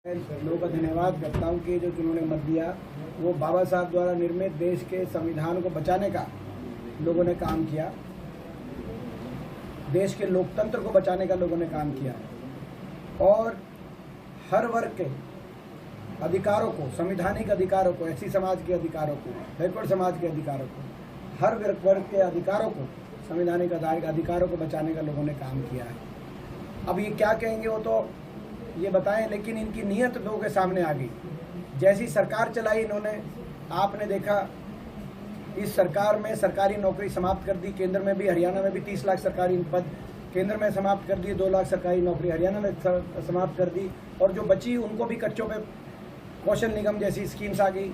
लोगों का धन्यवाद करता हूँ कि जो जिन्होंने मत दिया वो बाबा साहब द्वारा निर्मित देश के संविधान को बचाने का लोगों ने काम किया, देश के लोकतंत्र को बचाने का लोगों ने काम किया और हर वर्ग के अधिकारों को, संवैधानिक अधिकारों को, एससी समाज के अधिकारों को, बैकवर्ड समाज के अधिकारों को, हर वर्ग के अधिकारों को, संवैधानिक अधिकारों को बचाने का लोगों ने काम किया है। अब ये क्या कहेंगे वो तो ये बताएं, लेकिन इनकी नीयत लोगों के सामने आ गई। जैसी सरकार चलाई इन्होंने, आपने देखा इस सरकार में सरकारी नौकरी समाप्त कर दी। केंद्र में भी, हरियाणा में भी 30 लाख सरकारी पद केंद्र में समाप्त कर दिए, 2 लाख सरकारी नौकरी हरियाणा में समाप्त कर दी और जो बची उनको भी कच्चों पे कौशल निगम जैसी स्कीम्स आ गई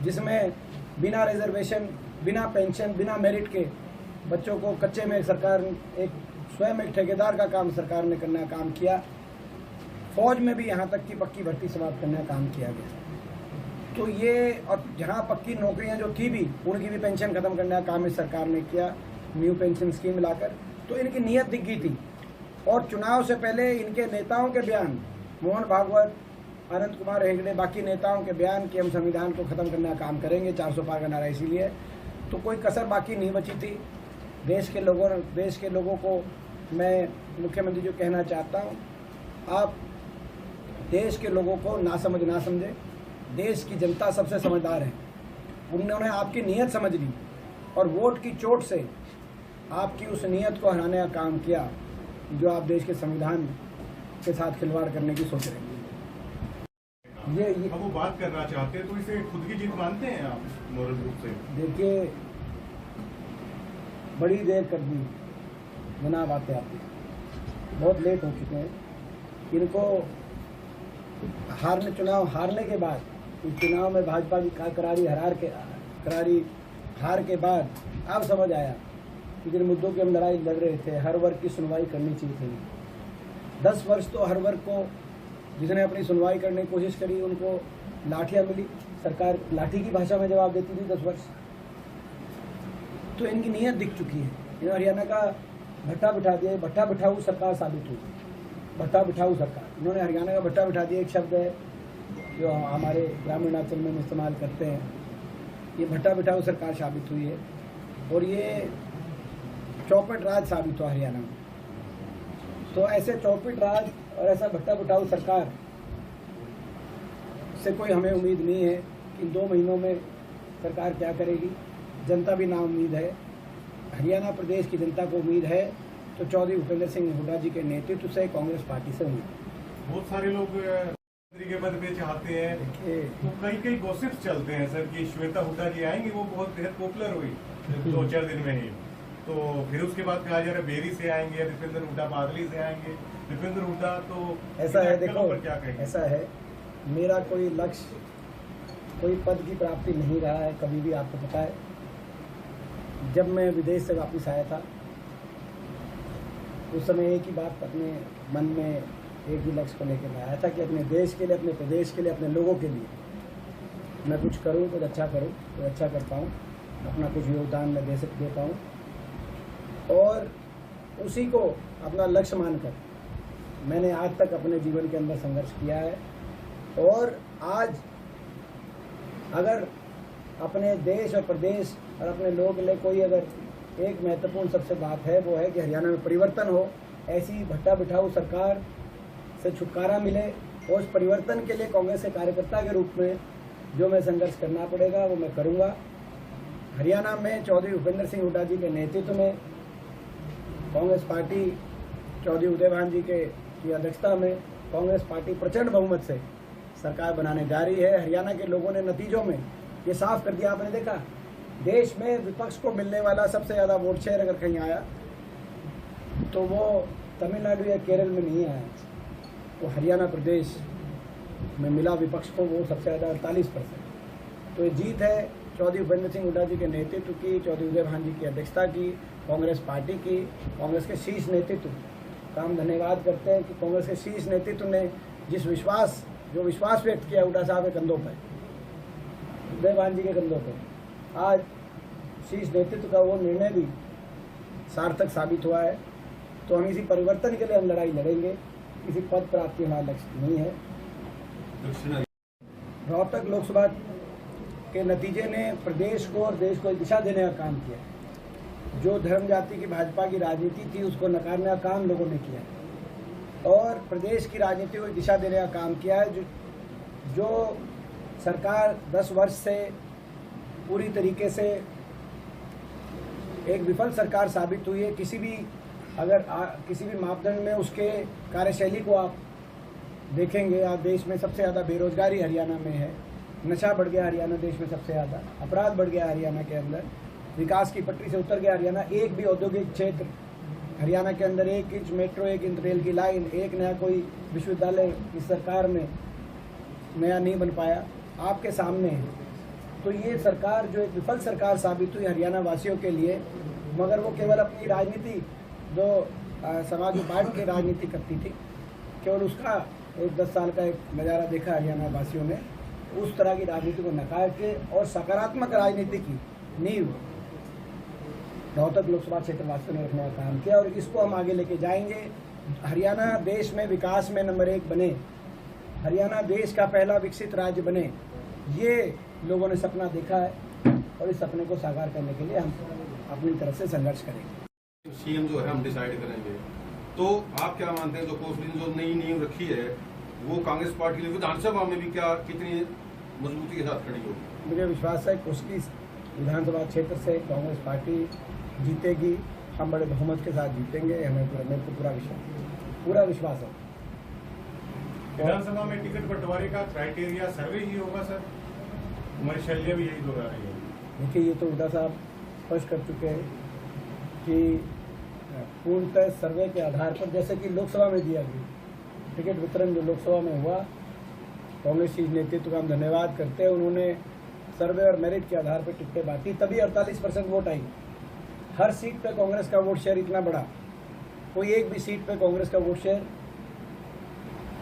जिसमें बिना रिजर्वेशन, बिना पेंशन, बिना मेरिट के बच्चों को कच्चे में सरकार स्वयं एक ठेकेदार का काम सरकार ने करने का काम किया। फौज में भी यहाँ तक कि पक्की भर्ती समाप्त करने का काम किया गया। तो ये, और जहाँ पक्की नौकरियाँ जो थी भी उनकी भी पेंशन खत्म करने का काम इस सरकार ने किया, न्यू पेंशन स्कीम लाकर। तो इनकी नीयत दिख गई थी और चुनाव से पहले इनके नेताओं के बयान, मोहन भागवत, अनंत कुमार हेगड़े, बाकी नेताओं के बयान कि हम संविधान को ख़त्म करने का काम करेंगे, 400 पार का नारा इसीलिए, तो कोई कसर बाकी नहीं बची थी। देश के लोगों को मैं मुख्यमंत्री जो कहना चाहता हूँ, आप देश के लोगों को ना समझे। देश की जनता सबसे समझदार है, उन्होंने आपकी नीयत समझ ली और वोट की चोट से आपकी उस नीयत को हराने का काम किया जो आप देश के संविधान के साथ खिलवाड़ करने की सोच रहे हैं। ये वो बात करना चाहते हैं तो इसे खुद की जीत मानते हैं आप मोरल रूप से? देखिए, बड़ी देर कर दी जनाब आते आते, बहुत लेट हो चुके हैं। इनको चुनाव हारने के बाद, इस चुनाव में भाजपा की करारी हार के बाद अब समझ आया कि जिन मुद्दों की हम लड़ाई लड़ रहे थे, हर वर्ग की सुनवाई करनी चाहिए थी। 10 वर्ष तो हर वर्ग को, जिसने अपनी सुनवाई करने की कोशिश करी, उनको लाठियाँ मिली। सरकार लाठी की भाषा में जवाब देती थी 10 वर्ष। तो इनकी नीयत दिख चुकी है। इन्होंने हरियाणा का भट्टा बिठा दिया, भट्टा बिठाऊ सरकार साबित हुई। भट्टा बिठाऊ सरकार, इन्होंने हरियाणा का भट्टा बिठा दिया। एक शब्द है जो हमारे ग्रामीण अंचल में इस्तेमाल करते हैं, ये भट्टा बिठाऊ सरकार साबित हुई है और ये चौपट राज साबित हुआ हरियाणा में। तो ऐसे चौपट राज और ऐसा भट्टा बिठाऊ सरकार से कोई हमें उम्मीद नहीं है कि 2 महीनों में सरकार क्या करेगी। जनता भी ना उम्मीद है, हरियाणा प्रदेश की जनता को उम्मीद है तो चौधरी भूपेंद्र सिंह हुड्डा जी के नेतृत्व से कांग्रेस पार्टी से उम्मीद। बहुत सारे लोग मंत्री के पद पे चाहते हैं, तो कई गॉसिप्स चलते हैं सर कि श्वेता हुड्डा जी आएंगी, वो बहुत बेहद पॉपुलर हुई 2-4 दिन में ही। तो फिर उसके बाद कहा जा रहा है बेरी से आएंगे, दीपेंद्र हुड्डा बादली से आएंगे। दीपेंद्र हुड्डा तो ऐसा है, देखो क्या कहेंगे? ऐसा है, मेरा कोई लक्ष्य, कोई पद की प्राप्ति नहीं रहा है कभी भी। आपको पता है, जब मैं विदेश से वापस आया था उस समय एक ही बात अपने मन में, एक ही लक्ष्य को लेकर मैं आया था कि अपने देश के लिए, अपने प्रदेश के लिए, अपने लोगों के लिए मैं कुछ करूं, कुछ अच्छा करूं, कुछ अच्छा कर पाऊं, अपना कुछ योगदान मैं दे पाऊं। और उसी को अपना लक्ष्य मानकर मैंने आज तक अपने जीवन के अंदर संघर्ष किया है। और आज अगर अपने देश और प्रदेश और अपने लोगों के लिए कोई अगर एक महत्वपूर्ण सबसे बात है, वो है कि हरियाणा में परिवर्तन हो, ऐसी भट्टा बिठाऊ सरकार से छुटकारा मिले। और उस परिवर्तन के लिए कांग्रेस के कार्यकर्ता के रूप में जो मैं संघर्ष करना पड़ेगा वो मैं करूँगा। हरियाणा में चौधरी भूपेंद्र सिंह हुड्डा जी के नेतृत्व में कांग्रेस पार्टी, चौधरी उदय भान जी की अध्यक्षता में कांग्रेस पार्टी प्रचंड बहुमत से सरकार बनाने जा रही है। हरियाणा के लोगों ने नतीजों में ये साफ कर दिया, आपने देखा, देश में विपक्ष को मिलने वाला सबसे ज़्यादा वोट शेयर अगर कहीं आया तो वो तमिलनाडु या केरल में नहीं आया, वो हरियाणा प्रदेश में मिला विपक्ष को, वो सबसे ज़्यादा 48%। तो ये जीत है चौधरी भूपेंद्र सिंह हुड्डा जी के नेतृत्व की, चौधरी उदय भान जी की अध्यक्षता की, कांग्रेस पार्टी की, कांग्रेस के शीर्ष नेतृत्व का हम धन्यवाद करते हैं कि कांग्रेस के शीर्ष नेतृत्व ने जो विश्वास व्यक्त किया हुड्डा साहब के कंधों पर, उदय भान जी के कंधों पर, आज शीर्ष नेतृत्व का वो निर्णय भी सार्थक साबित हुआ है। तो हम इसी परिवर्तन के लिए हम लड़ाई लड़ेंगे, किसी पद प्राप्ति हमारा लक्ष्य नहीं है। रोहतक लोकसभा के नतीजे ने प्रदेश को और देश को एक दिशा देने का काम किया। जो धर्म जाति की भाजपा की राजनीति थी उसको नकारने का काम लोगों ने किया और प्रदेश की राजनीति को एक दिशा देने का काम किया है। जो सरकार 10 वर्ष से पूरी तरीके से एक विफल सरकार साबित हुई है। किसी भी मापदंड में उसके कार्यशैली को आप देखेंगे, आज देश में सबसे ज़्यादा बेरोजगारी हरियाणा में है, नशा बढ़ गया हरियाणा देश में सबसे ज़्यादा, अपराध बढ़ गया हरियाणा के अंदर, विकास की पटरी से उतर गया हरियाणा। एक भी औद्योगिक क्षेत्र हरियाणा के अंदर, 1 इंच मेट्रो, 1 इंच रेल की लाइन, एक नया कोई विश्वविद्यालय इस सरकार में नया नहीं बन पाया, आपके सामने है। तो ये सरकार जो एक विफल सरकार साबित हुई हरियाणा वासियों के लिए, मगर वो केवल अपनी राजनीति जो समाजवादी पार्टी की राजनीति करती थी, केवल उसका एक 10 साल का एक नज़ारा देखा हरियाणा वासियों ने। उस तरह की राजनीति को नकार के और सकारात्मक राजनीति की नींव रोहतक लोकसभा क्षेत्र वासियों ने रखने का काम किया और इसको हम आगे लेके जाएंगे। हरियाणा देश में विकास में नंबर 1 बने, हरियाणा देश का पहला विकसित राज्य बने, ये लोगों ने सपना देखा है और इस सपने को साकार करने के लिए हम अपनी तरफ से संघर्ष करेंगे। सीएम जो है हम डिसाइड करेंगे, तो आप क्या मानते हैं जो कोसली जो नई नींव रखी है वो कांग्रेस पार्टी के लिए विधानसभा में भी क्या कितनी मजबूती के साथ खड़ी होगी? मुझे विश्वास है कोसली विधानसभा क्षेत्र से कांग्रेस पार्टी जीतेगी, हम बड़े बहुमत के साथ जीतेंगे, मेरे को पूरा विश्वास है। विधानसभा में टिकट बंटवारे का क्राइटेरिया सर्वे ही होगा सर? हमारी शैलिया भी यही दोहरा रही है। देखिए, ये तो उदा साहब स्पष्ट कर चुके हैं कि पूर्णतः सर्वे के आधार पर, जैसे कि लोकसभा में दिया गया टिकट वितरण जो लोकसभा में हुआ, कांग्रेस की नेतृत्व का हम धन्यवाद करते हैं। उन्होंने सर्वे और मेरिट के आधार पर टिकटें बांटी, तभी 48% वोट आई। हर सीट पे कांग्रेस का वोट शेयर इतना बड़ा, कोई एक भी सीट पे कांग्रेस का वोट शेयर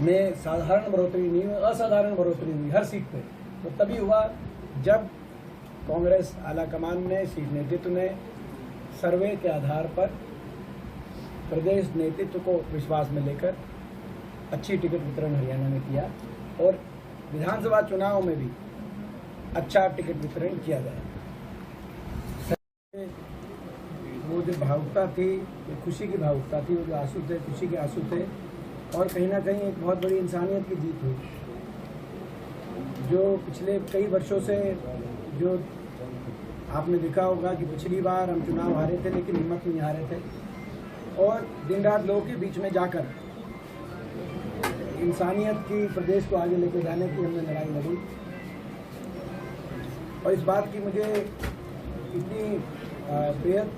में साधारण बढ़ोतरी नहीं हुई, असाधारण बढ़ोतरी हुई हर सीट पे। तो तभी हुआ जब कांग्रेस आलाकमान ने, शीर्ष नेतृत्व ने सर्वे के आधार पर प्रदेश नेतृत्व को विश्वास में लेकर अच्छी टिकट वितरण हरियाणा में किया और विधानसभा चुनाव में भी अच्छा टिकट वितरण किया गया। वो जो भावुकता थी, वो खुशी की भावुकता थी, वो जो आंसू थे खुशी के आंसू थे और कहीं ना कहीं एक बहुत बड़ी इंसानियत की जीत हुई। जो पिछले कई वर्षों से जो आपने देखा होगा कि पिछली बार हम चुनाव हारे थे लेकिन हिम्मत नहीं हारे थे और दिन रात लोगों के बीच में जाकर इंसानियत की प्रदेश को आगे लेके जाने की हमने लड़ाई लड़ी। और इस बात की मुझे इतनी बेहद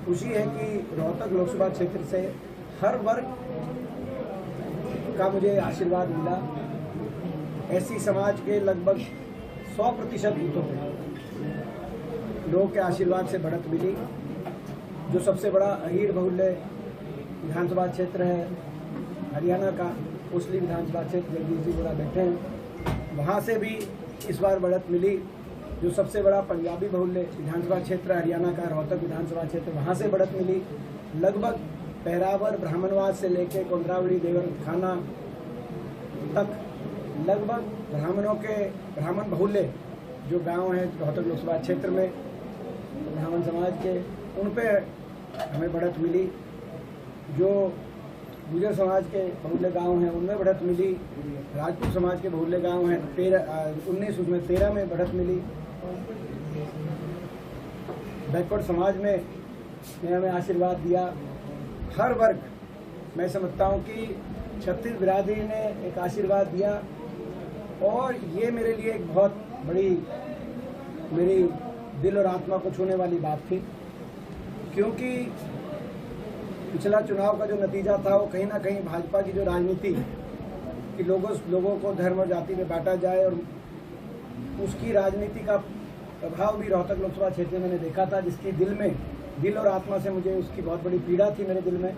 खुशी है कि रोहतक लोकसभा क्षेत्र से हर वर्ग का मुझे आशीर्वाद मिला। ऐसी समाज के लगभग 100% बूथों पर लोगों के आशीर्वाद से बढ़त मिली। जो सबसे बड़ा अहीर बहुल्य विधानसभा क्षेत्र है हरियाणा का, कोसली विधानसभा क्षेत्र, जगदीश जी बोरा बैठे हैं, वहाँ से भी इस बार बढ़त मिली। जो सबसे बड़ा पंजाबी बहुल्य विधानसभा क्षेत्र हरियाणा का, रोहतक विधानसभा क्षेत्र, वहाँ से बढ़त मिली। लगभग पहरावर ब्राह्मणवाद से लेके कोंडरावली देवर खाना तक लगभग ब्राह्मण बहुल्य जो गांव हैं रोहतक लोकसभा क्षेत्र में ब्राह्मण समाज के, उन पे हमें बढ़त मिली। जो गुजर समाज के बहुल्य गांव हैं उनमें बढ़त मिली। राजपूत समाज के बहुल्य गांव हैं 19 उसमें 13 में बढ़त मिली। बैकवर्ड समाज में हमें आशीर्वाद दिया। हर वर्ग, मैं समझता हूँ कि छत्तीस बिरादरी ने एक आशीर्वाद दिया और ये मेरे लिए एक बहुत बड़ी, मेरी दिल और आत्मा को छूने वाली बात थी, क्योंकि पिछला चुनाव का जो नतीजा था वो कहीं ना कहीं भाजपा की जो राजनीति कि लोगों को धर्म और जाति में बांटा जाए और उसकी राजनीति का प्रभाव भी रोहतक लोकसभा क्षेत्र में मैंने देखा था, जिसकी दिल और आत्मा से मुझे उसकी बहुत बड़ी पीड़ा थी मेरे दिल में।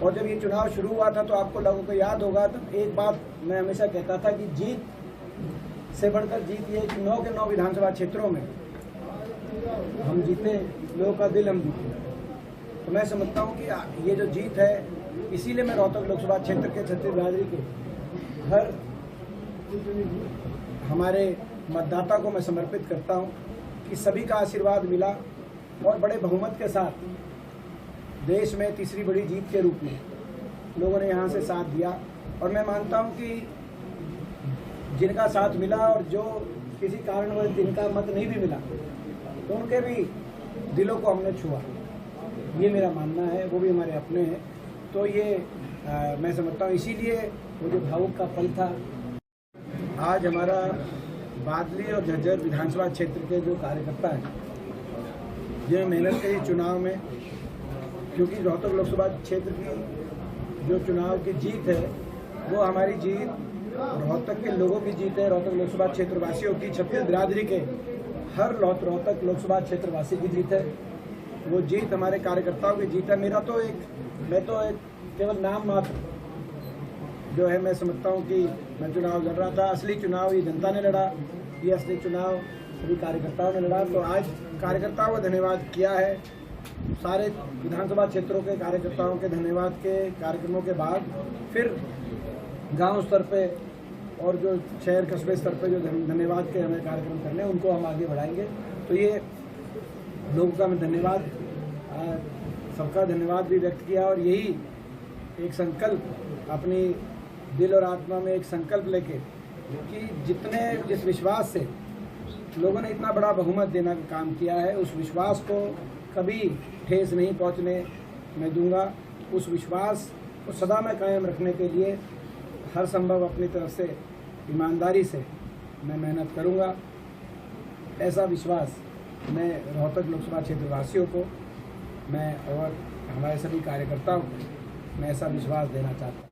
और जब ये चुनाव शुरू हुआ था तो आपको लोगों को याद होगा, तो एक बात मैं हमेशा कहता था कि जीत से बढ़कर जीत ये कि 9 के 9 विधानसभा क्षेत्रों में हम जीते, लोगों का दिल हम जीते। तो मैं समझता हूँ कि ये जो जीत है, इसीलिए मैं रोहतक लोकसभा क्षेत्र के छत्तीस बिरादरी के हर हमारे मतदाता को मैं समर्पित करता हूं कि सभी का आशीर्वाद मिला और बड़े बहुमत के साथ देश में तीसरी बड़ी जीत के रूप में लोगों ने यहाँ से साथ दिया। और मैं मानता हूँ कि जिनका साथ मिला और जो किसी कारणवश जिनका मत नहीं भी मिला तो उनके भी दिलों को हमने छुआ, ये मेरा मानना है। वो भी हमारे अपने हैं। तो ये मैं समझता हूँ इसीलिए वो जो भावुक का पल था। आज हमारा बादली और झज्जर विधानसभा क्षेत्र के जो कार्यकर्ता हैं जिन्होंने मेहनत करी चुनाव में, क्योंकि रोहतक लोकसभा क्षेत्र की जो चुनाव की जीत है वो हमारी जीत, रोहतक के लोगों की जीत है, रोहतक लोकसभा क्षेत्र वासियों की, छत्तीस बिरादरी के हर रोहतक लोकसभा क्षेत्र वासी की जीत है। वो जीत हमारे कार्यकर्ताओं की जीत है। मैं तो एक केवल नाम मात्र जो है, मैं समझता हूँ कि मैं चुनाव लड़ रहा था। असली चुनाव ये जनता ने लड़ा, ये असली चुनाव सभी कार्यकर्ताओं ने लड़ा। तो आज कार्यकर्ताओं को धन्यवाद किया है। सारे विधानसभा क्षेत्रों के कार्यकर्ताओं के धन्यवाद के कार्यक्रमों के बाद फिर गांव स्तर पे और जो शहर कस्बे स्तर पे जो धन्यवाद के हमें कार्यक्रम करने हैं उनको हम आगे बढ़ाएंगे। तो ये लोगों का मैं धन्यवाद, सबका धन्यवाद भी व्यक्त किया। और यही एक संकल्प अपनी दिल और आत्मा में एक संकल्प लेके कि जिस विश्वास से लोगों ने इतना बड़ा बहुमत देना का काम किया है, उस विश्वास को कभी ठेस नहीं पहुंचने मैं दूंगा। उस विश्वास को सदा में कायम रखने के लिए हर संभव अपनी तरफ से ईमानदारी से मैं मेहनत करूंगा। ऐसा विश्वास मैं रोहतक लोकसभा क्षेत्र वासियों को मैं और हमारे सभी कार्यकर्ताओं को मैं ऐसा विश्वास देना चाहता हूँ।